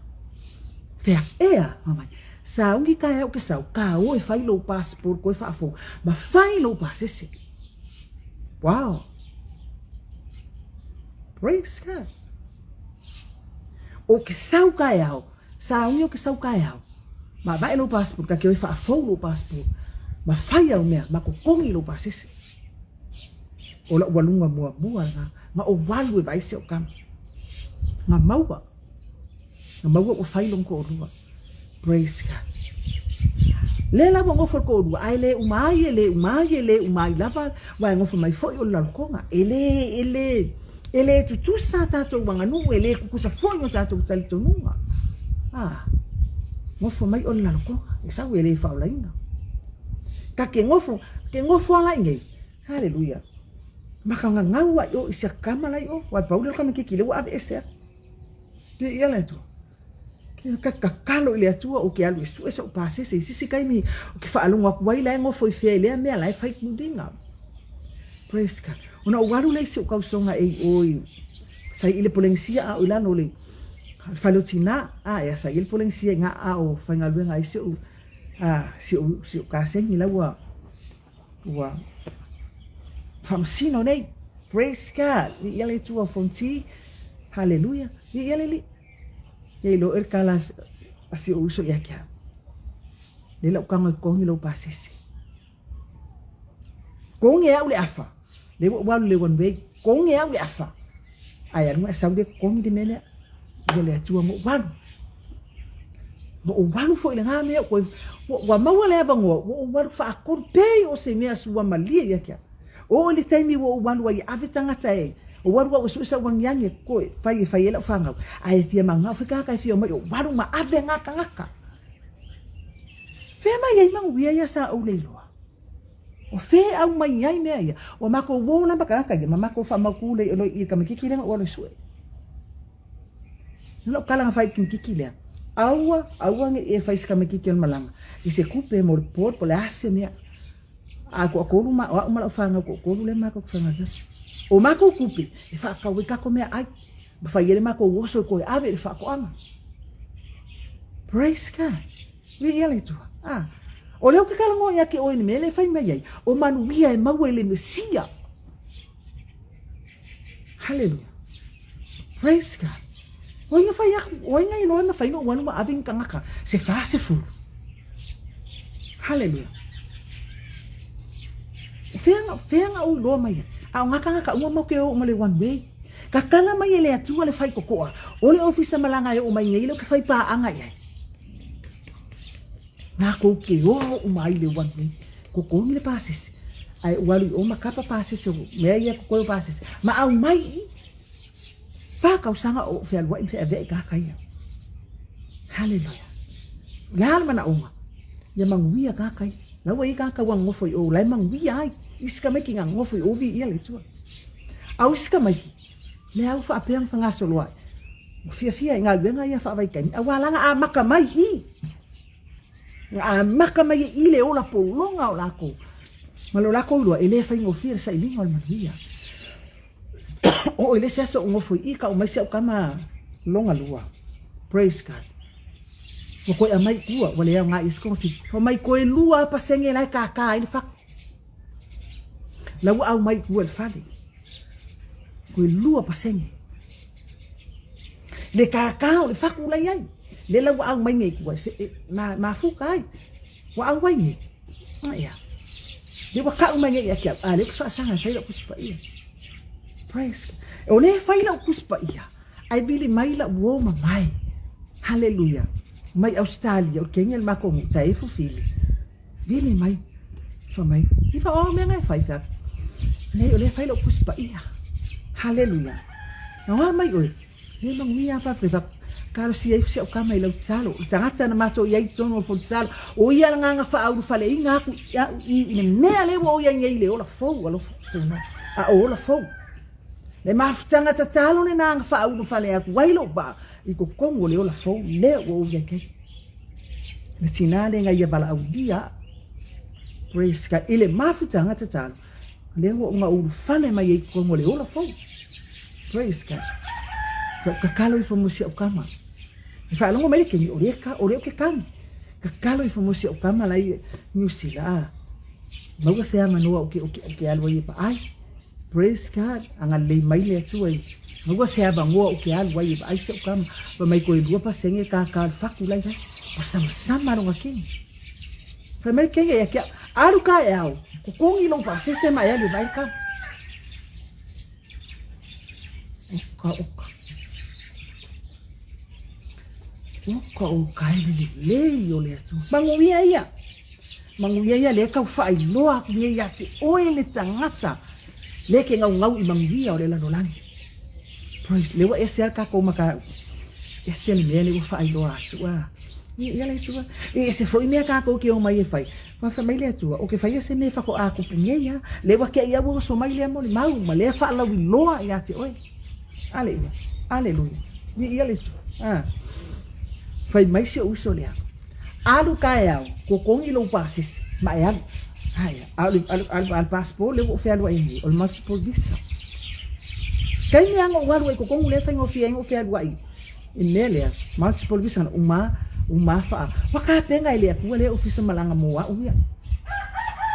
Fe mama. Sa ungi ka o ke sa ka o e fai lo passport ko fa fo. Ma fai lo pasese. Wow. Praise God. O ke sau ka sa unio ke sau kai au. Ma vai lo passport ka ke fa fo lo passport. Ma fai au mea, ma ko kongi lo pasese. O la walunga mua ma o walu e vai se o kam. Ma maua. Ma maua o fai long ko rua. Praise God. Le la mo ngofo ko rua, ai le umai lava, wa ngofo mai foi o la konga. Ele tu sa tato wanga nu ele ku sa foi o tato talito nunga. Ngofo mai o la ko e sa wele fa la inga ka ke ngofo ala inge haleluya maka ngawa yo isa kamala yo wa paulo kama ke kile wa ese ke yala tu ke kalo ile tu o ke alu su eso pase se si kai mi ke fa alu wa wa ile ngofo fe ile me ala fa mudinga praise God ona waru le se ka songa e oi sai ile polengsia o la no le Falutina, ya sa il puling siya nga o fangalwe nga isu si kaseng nila wa famsino ne praise God ni yale tu fonti hallelujah ni yale li lo erkalas asi uso ya kya nila ukang ko ni lo pasisi kong ya ule afa le wa le wan be kong ya ule afa ayan mo saudi kong di mele ele tua mo wan o walu fo ile nga me ko wa maua le vango o walu fa ko pe o se me asu wa malia ya kia o le taimi wo walu wa avitanga tai o walu wa susa wangiange ko fai ela fanga ai tia manga fika ka fio mai o walu ma ave ngaka fe mai ai mangu ya sa o le loa o fe au mai ai me ia o mako wo na baka ka ma mako fa makule o i ka miki le o le sue lo kala nga fai kiki le aua nge e fai ska miki ken malanga i se kupe mo report po le ase me ako lu ma o ma fanga ko lu le mako fanga o mako kupe e fa ka we ka ko me ai fa yele mako wo so ko ave fa ko ama praise God really to o leo ke kala ngoia ke o ni mele fai mai ai o manu ia e mau ele mesia hallelujah praise God oinga fai oinga ino ma fai no wanu ma aving kangaka se fa se fu hallelujah fenga o lo mai a ngaka ngaka uma ke o male one way ka kala mai ele atu le fai kokoa o le office malanga o mai ngile ke fai pa anga ia na ko ke o mai le one way ko ko le passes ai walu o makapa passes o me ia ko passes ma au mai fa kausanga o fe alwa fe ave ka kai hallelujah gal mana uma ya manguia ka kai la wai ka ka wang ngofo o lai manguia ai iska making ang ngofo o vi ia le tu au iska mai le au fa apeang fa ngaso loa fia ngal benga ia fa vai kan awala nga maka mai maka mai i le ola polonga o lako malo lako lo ele fa ngofia sa ilinga al manguia o ele se so ngofo i ka o mai se o kama longa lua praise God o ko mai tua wale nga isko fi o mai ko lua pa senge lai ka ini fa la au mai tua fale ko lua pa senge le ka o le fa ku lai ai le la au mai ngai ko na fu kai wa au mai ngai ya de wa ka mai ngai ya ale ko sa sanga sai la ku pa ia praise God. O le fai la kuspa ia. Ai vili mai la uoma mai. Hallelujah. Mai Australia o Kenya el mako mu Taefu fili. Vili mai. Fa mai. Ifa o me ngai fai sa. Le o le fai la kuspa ia. Hallelujah. Na mai oi. Le mangia fa fa karo si ai se o kama i lau talo. Tangata na mato iai tono o fo talo. O ia nganga fa au fale inga ku i mea le o ia ngai le o la fou alo fo. A o la fou. Le mafutanga tatalo ne nanga fa au fale aku wailo ba i ko kongo le ola fo le o ya ke le tinale nga ia bala au dia praise God ile mafutanga tatalo le o nga u fale mai i kongo le ola fo praise God ka kalo i fo musi o kama fa longo mai ke ni oreka o ke kan ka kalo i fo musi o kama lai New Zealand mau se ama no o ke alwa i pa ai praise God anga le mai le tuai ngwa se aba ngwa o ke alwa i ai se kam ba mai ko i pa senge ka faku lai ka pa sama ro ngaki pa mai ke ya ke aru ka yao ko kongi lo pa se mai ali vai ka o le yo le tu manguia ia le ka fai loa ku nge ya ti o ele tangata leke ngau i manguia o le lanolangi praise le wa ese ka ko maka ese le le fa ai loa tua ia le tua e se foi me ka ko ke o mai fai ma fa mai le tua o ke fai ese me fa ko a ko pinyeia le wa ke ia wo so mai le mo le mau ma le fa la wi loa ia te oi aleluia ia le tua fai mai se o so le alu kaya ko kongi lo pasis mai ai al passport le fe alwa i ol multiple visa kai ni anga waru ko kongu le fa ngofi alwa i inele multiple visa uma fa waka penga ile ku le office malanga moa uya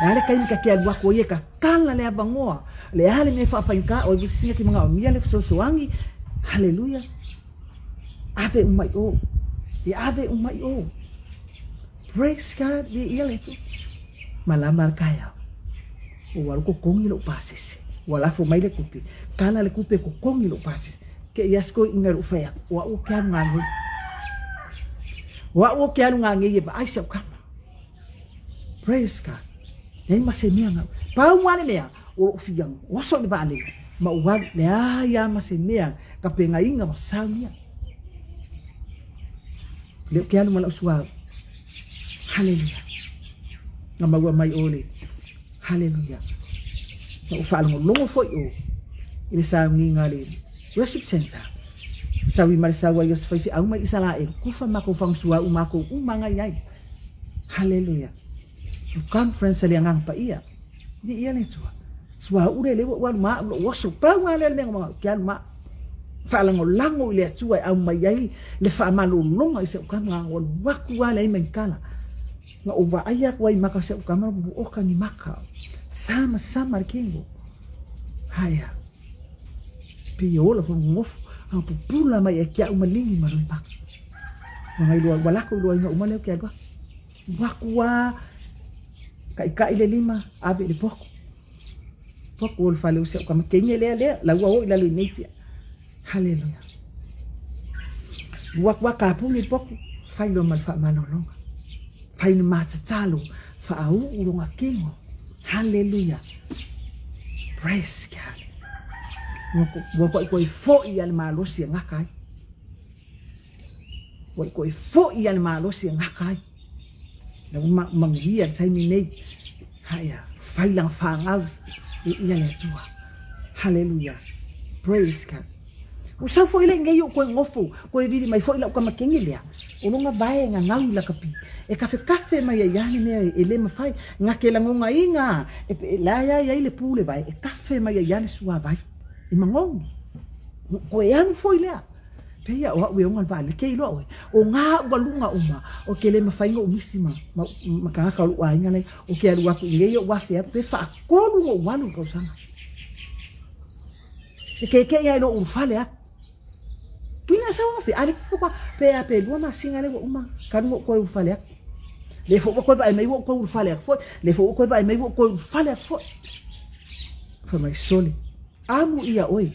ale kai mi ka ke alwa ko ye ka kala le abangoa le hale me fa ka o visi ki manga mi le so soangi hallelujah ave umai o ave umai o praise God di ile tu malamar kaya o wal ko kongi lo pasis wala fo mai le kupi kala le kupe ko kongi lo pasis ke yasko ingaru fa o kan ngangu Wa o ke alu nga ngi ba ai se ka. Praise God. Nei masenia nga. Pa wane mea o fiang. O so le ba le. Ma wa le ya masenia ka penga inga masamia. Le ke alu mala uswa. Hallelujah. Nga mawa mai ole. Hallelujah. Na ufala longo foi o. Ile sa nginga le. Worship center. Sawi marisawa yos fai au mai Israel. Kufa mako fang sua umako umanga yai. Hallelujah. Conference ali ngang pa iya. Di iya le tua. Sua ure le wa ma lo so pa wa le ma kian ma. Fa lango lango le tua au mai yai le fa malu longa se ka ngang waku wa le menkala. Nga uva ayak wai maka se ka ma bu o ka ni maka. Sama kingo. Haya. Piola fo ngof. Ang pupula may ekya umalingi marun pak. Mga iluwa wala ko iluwa nga umalaw kaya ba? Wakwa ka ile lima ave de poko. Poko ul falo se kama kenye le lawa o ilalu nepia. Hallelujah. Wakwa ka puli poko fai lo mal fa manolonga. Fai ni matatalo fa au ulunga kingo. Hallelujah. Praise God. Wapoi koi foi al malosi ngakai. Wapoi koi foi al malosi ngakai. Na mangwia tai minei. Haya, failang fangau iya le tua. Hallelujah. Praise God. O Saufoi le ngai ko ngofu, ko vidi mai foi la ka makengilia. O nga bae nga ngau la kapi. E kafe mai yani me ele mafai ngakela ngonga inga. E la ya ile pule bae. E kafe mai yani sua bae. Imangong ko yan foi le pe ya o we ngal vale ke lo o nga walunga uma o ke le mafainga umisima makanga ka lu ainga le o ke alu aku nge yo wa fe pe fa ko lu walu ko sanga ke ya lo ufale a pina sa wa fe ali ko pe a pe lu ma singa le uma kan ko ufale a le fo ko va mai ko ufale a fo le fo ko va mai ko ufale a fo fa mai soli amu ia oi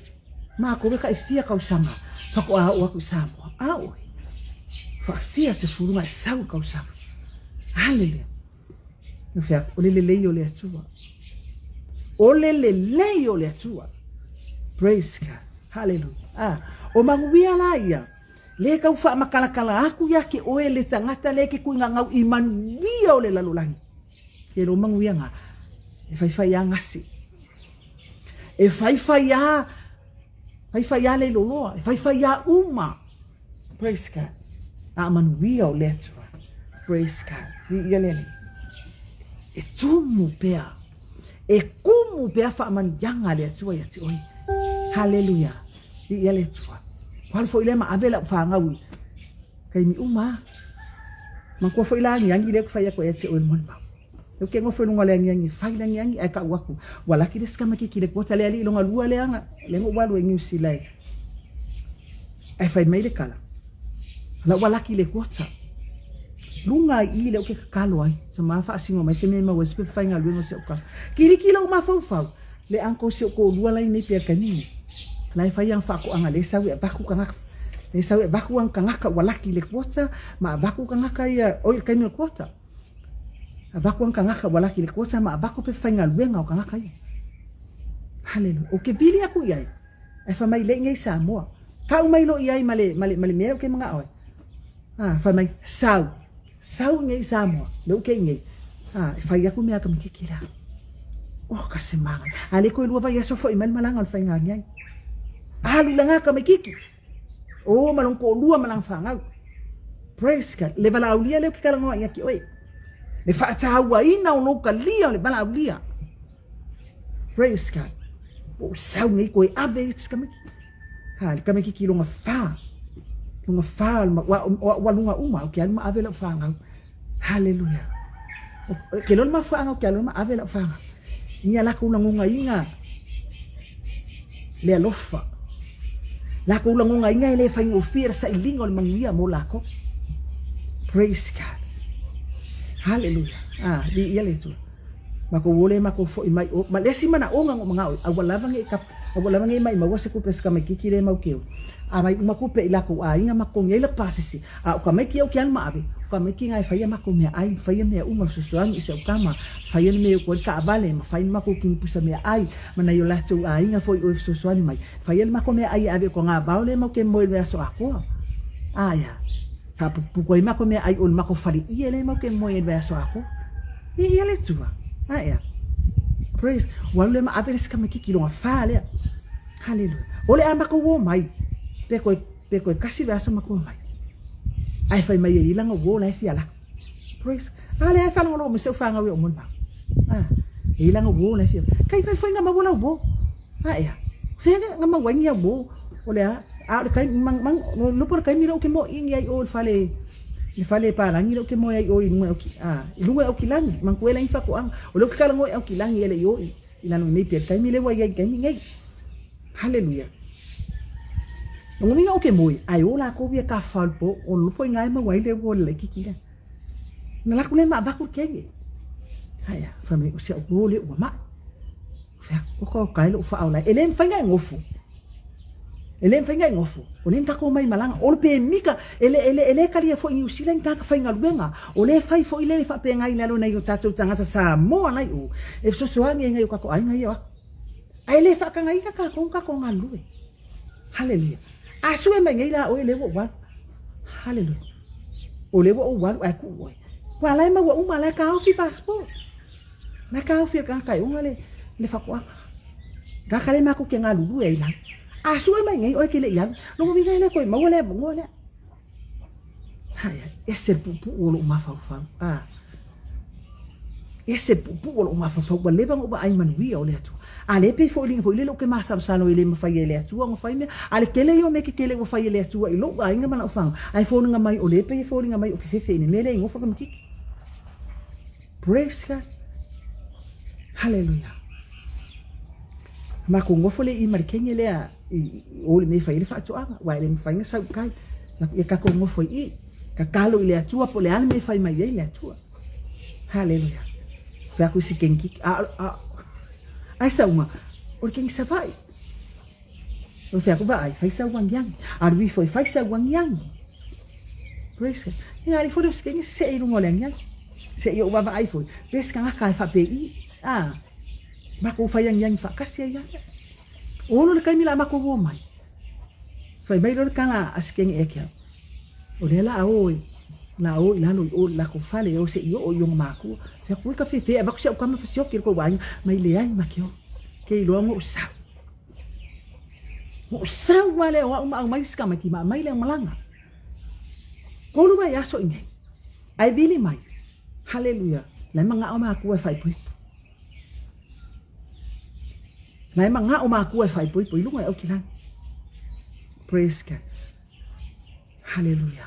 ma ko ka fia ka usanga fa ko a ku samo a oi fa fia se furu mai sau ka usanga haleluya no fia o le yo le atua o le yo le atua praise God haleluya o manguia la ia le ka fa makala aku ya ke o le tangata le ke ku ngau iman wia o le lalulangi ke ro manguia nga e fa ya ngasi e fai ya le loloa, e fai ya uma. Praise God. Manuia o letra. Praise God. Di lele. E tumu pea. E kumu pea fa manjanga le tua ya ti oi. Hallelujah. Di le tua. Kwal fo ile ma avela fa ngawi. Kai mi uma. Man ko fo ila ngi le ko fa ya ko ya ti oi mon ba. Eu que ngofo nunga le ngi fai le ngi ai ka waku wala ki des kama ki le kota le ali longa lua le anga le ngo walu ngi silai ai fai mai le kala la wala ki le kota lunga I le o ke kalo ai sama fa singo mai se me ma wespe fai nga lu no se ka ki lo ma fau le anko se ko lua lai nei pe kani lai fai yang fa ko anga le sawi ba ku kanga le sawi ba ku ang kanga ka wala ki le kota ma ba ku kanga ka ia o ka ni kota abaku ang kangaka wala ki le kota ma abaku pe fai nga luenga o kangaka ia hallelujah o ke bili aku ia e fa mai le ngai Samoa ka mai lo ia male me ke mga oi fa mai sau ngai Samoa le ke ngai e fa ia ku me ka mikikira o ka semanga ale ko lua vai Saufoi mal malanga fai nga ngai alu langa ka mikiki o malong ko lua malang fanga praise God le bala ulia le ki kalango ia ki oi le fa tawa ina o no kalia le bala ulia praise God o sau ni ko ave kami kami ki longa fa wa lunga uma o ki alma ave la fa hallelujah ke lol ma fa o ki alma ave la fa ni ala ko ngunga inga le lofa la ko ngunga inga le fa ngofir sa ilingo le mangia mo lako praise God hallelujah di ia le tu Mako wole mako fo mai o malesi mana o ngang mga awala ngi kap awala ngi mai mawase ko pes ka mai kikire mau keu a mai mako pe ila ko ai nga mako ngi la pasisi a ka mai ki o kian ma ave ka mai ki ngai faya mako me ai faya me uma susuang isa kama faya me ko ka vale ma faya mako ki pusa me ai mana yo la tu ai nga fo o susuang mai faya mako me ai ave ko nga baule mo ke mo le so ako aya ka pu ko mako me ai on mako fari ile mo ke mo le so ako ile tua aya praise wale ma averes kama kiki longa fale hallelujah ole ama ko wo mai peko kasi vaso ma ko mai ai fai mai ilanga wo la fiala praise ale ai fala no mo se fanga we mon ba ilanga wo la fiala kai fai nga ma wo la wo aya fenga nga ma wanya wo ole a kai mang no por kai mira o ke mo ingi ai o fale ni fale pa lang ilo ke mo ai o inu o ki ilunga o ki lang mang kuela ifa ko ang o lo ka lang o ki lang ele yo ilano ni pe kai mi le wa ai kai mi ngai hallelujah no mi o ke mo ai o la ko bi ka fal po o lo po ngai ma wai le wo le ki ki na la ku le ma ba ku ke ngi haya fa me o se o le o ma fa ko kai lo fa o la ele fa ngai ngofu ele fenga ngofu ole ntako mai malanga ole pe mika ele kali fo New Zealand ta fenga luenga ole fai fo ile fa pe ngai lalo na yo tatu tanga sa mo nai o e so so ngai ngai ko ai ngai wa ele fa ka ngai ka ko ngalu hallelujah asu e mai ngai la o ele wo wa hallelujah ole wo wa ku wo wa lai ma wo ma la ka o fi passport na ka o fi ka kai ngale le fa ko ga kale ma ko ke ngalu e la asu mai ngai o ke le yang no mi ngai le ko ma wole ngole haya ese pupu o lo ma fa ese pupu o lo ma fa wa le bang o ba ai man wi o le tu ale pe fo le lo ke ma sa no ile ma fa ile tu ngo fa me ale ke le yo me ke le o fa ile tu i lo ai nga ma fa ai fo nga mai o le pe fo nga mai o ke fe ni me le ngo fa ka miki praise God hallelujah ma ko ngofo le i markenge le a o le me fa ile fa tu anga wa le me fa nga sa kai na e ka ko ngofo i ka kalo ile atua po le ane me fa mai ile atua hallelujah fa ku si kenki ai sa uma o kenki sa vai o fa ku ba ai fa sa wang yang arbi foi fa sa wang yang praise God ali fo dos kenki se e rungo leng yang se yo ba ai foi pes ka ka fa pe i ma ko fa yang fa kasi ya ono le kai mila ma ko wo mai fa mai lo kana askeng e kia o le la o la no o la ko fa le o se yo o yo ma ko fa ku ka fe va ko se ka ma fa sio ki ko wa mai le ai ma kio ke lo mo sa wale o ma mai ska ma ki ma mai le malanga ko lu ba ya so inge ai bili mai hallelujah la manga o ma ko fa pu Nai manga o ma ku e fai poi lunga o kilang. Praise God. Hallelujah.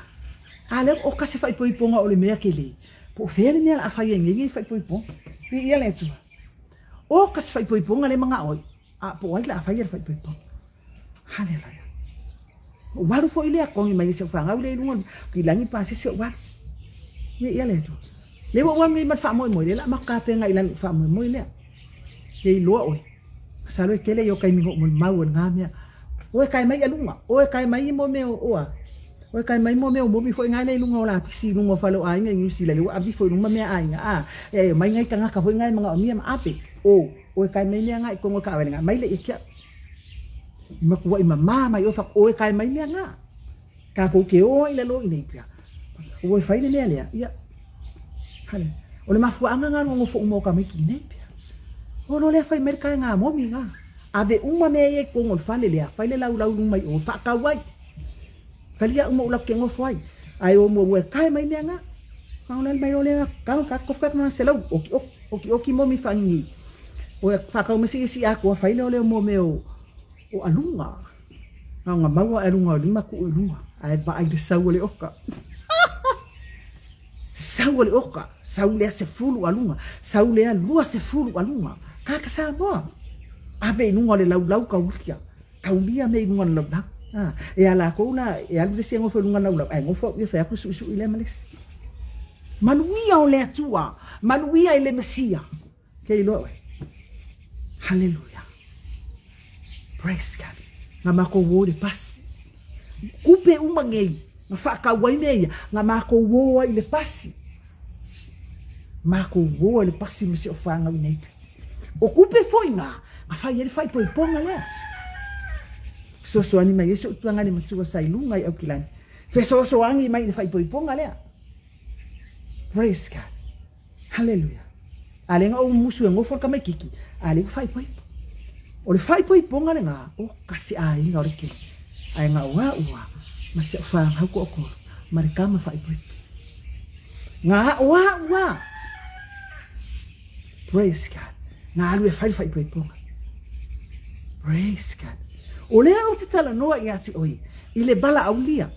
Ale o ka se fai poi ponga o le mea kele. Po fere mea a fai ngi fai poi pon. Pi ia le tu. O ka se fai poi ponga le manga o. A po ai la fai fai poi pon. Hallelujah. O waru fo ile a kongi mai se fa ngau le lunga ki langi pa se wa. Ni ia le tu. Le wo wa mi mat fa mo le la ma ka pe ngai lan fa mo le. Ke lo o. Salo kele yo kai mingo mo mau ngamia o kai mai alunga o kai mai mo me o kai mai mo me mo bi foi ngai le lunga la pisi lunga falo ai ngai si le abi foi lunga me ai nga mai ngai kanga ka foi ngai mga mi ma ape o kai mai me ngai ko ngo ka nga mai le ikia ma ko i mama mai o fa o kai mai me nga ka ko ke o ile lo ine pia o fai le le ya hale o le mafu anga nga ngo fo mo ka mai ki ne o no le fai merka nga mo mi nga ave uma me e ko ngol fale le fai le lau mai o fa ka wai kalia mo la ke ngo fai ai o mo we kai mai ne nga ka ona mai o le ka ko fa na se lau o ki mo mi fangi o fa ka mo si ako fai le mo me o alunga nga mau alunga lima ku alunga ai ba ai de saule oka saule oka saule se fulu alunga saule lua se fulu alunga kaka sa mo ave nunga le lau ka ukia ka ulia me nunga lau e ala ko la e ala se ngo fo nunga lau ai ngo fo ye fa ku su ile males manuia o le atua manuia ile mesia Ke ilo. Hallelujah. Praise God. Nga mako wo de pas. Kupe umangei. Nga whakawai mea. Nga mako wo ile pasi. Mako wo ile pasi masi o whanga winei. O kupe foi nga. Nga whai ele whai poi ponga lea. So ani mai ese utuanga ni matua sailunga i au kilani. So angi mai ile whai poi ponga lea. Praise God. Hallelujah. Ale nga o musu e ngofo ka mai kiki. Ale whai poi. O le whai poi ponga le nga. O kasi ai nga ore ki. Ai nga ua. Masi o whanga hau ko o koro. Marikama whai poi. Nga ua. Praise God. Nga alu e whai poi ponga. Praise God. O lea o te tala noa i ati oi. I le bala au lia.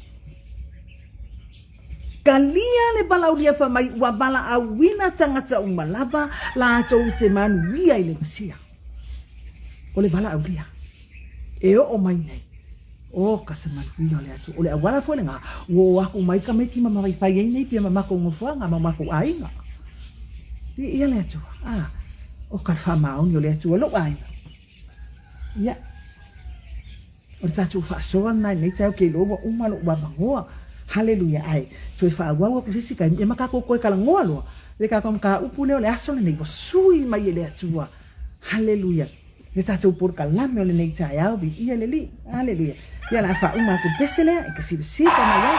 Kalia le bala au lia wha mai ua bala au wina tangata umalava la atou te manu wia i le masia. O le bala au lia. E o mai nei. O kasa manu wia o le atu. O le awala fo le nga. O aku mai ka meki mamai whai ei nei pia mamako ngofuanga mamako ainga. Ia le atu. O ka wha maoni o le atu. O lo ainga. Ia. O le tatu whaasoa nei tau ke loa umalo ua mangoa. Hallelujah ai. So fa wa ku sisi kai e makako ko kala ngolo. Le ka kom ka upu le aso le nei sui mai le atua. Hallelujah. Le tatu por kala me le nei tai au bi ia le li. Hallelujah. Ya la fa uma ku pesele e que si pa mai ya.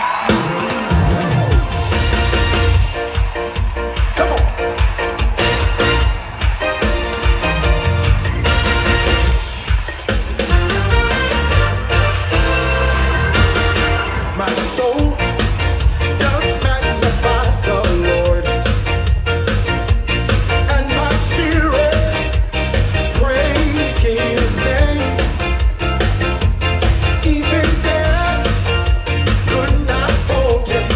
Even death could not hold you.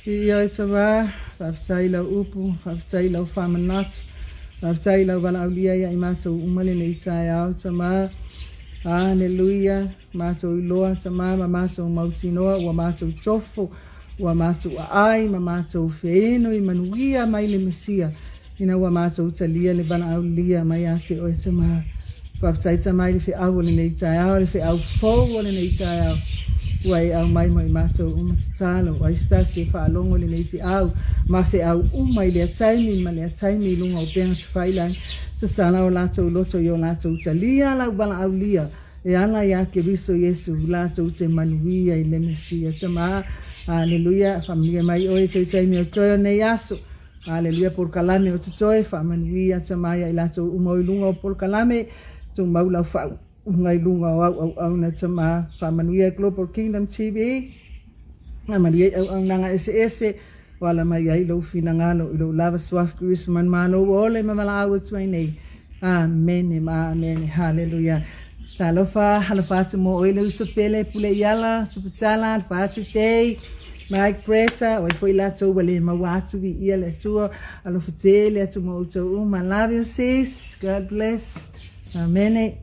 Ia sa wa, whaftai lau upu, whaftai lau whamanatu, whaftai lau wala aulia ia I mātou umale nei tai au sa ma. Hallelujah, mātou iloa sa ma mātou mautinoa, ua mātou tofo, ua mātou ai, mātou wheeno I manuia mai le mesia. Ina ua mātou talia le wala aulia mai ate oe sa ma. Whaftai ta mai le whi au le nei tai au, le whi au fau le nei tai au. Wai au mai mai mātou umatatalo, wai stasi whaalongo le nei whi au, ma whi au umai lea taimi, ma lea taimi lunga o penga sa whailang, sa tala o lātou loto I o lātou talia, lau bala au lia, e ala ia ke riso Yesu, lātou te manuia I le mesia, ta maa, aleluia, whamia mai oe te taimi o toio nei aso, aleluia, por kalame o te toi, whamanuia, ta maa ia I lātou umoi lunga o por kalame, tu maulau whau. Ngai lunga au na tama whamanuia Global Kingdom TV Maria au nanga ese wala mai ai lo finangalo I lo lava swaf kuis man mano ole mamala au tsai nei amen amen hallelujah talofa halafa mo ole so pele pule yala suputala fa tei Mike Preta oi foi la to wale mawatu vi ia le tua alo fitele atu mo to love you sis God bless amen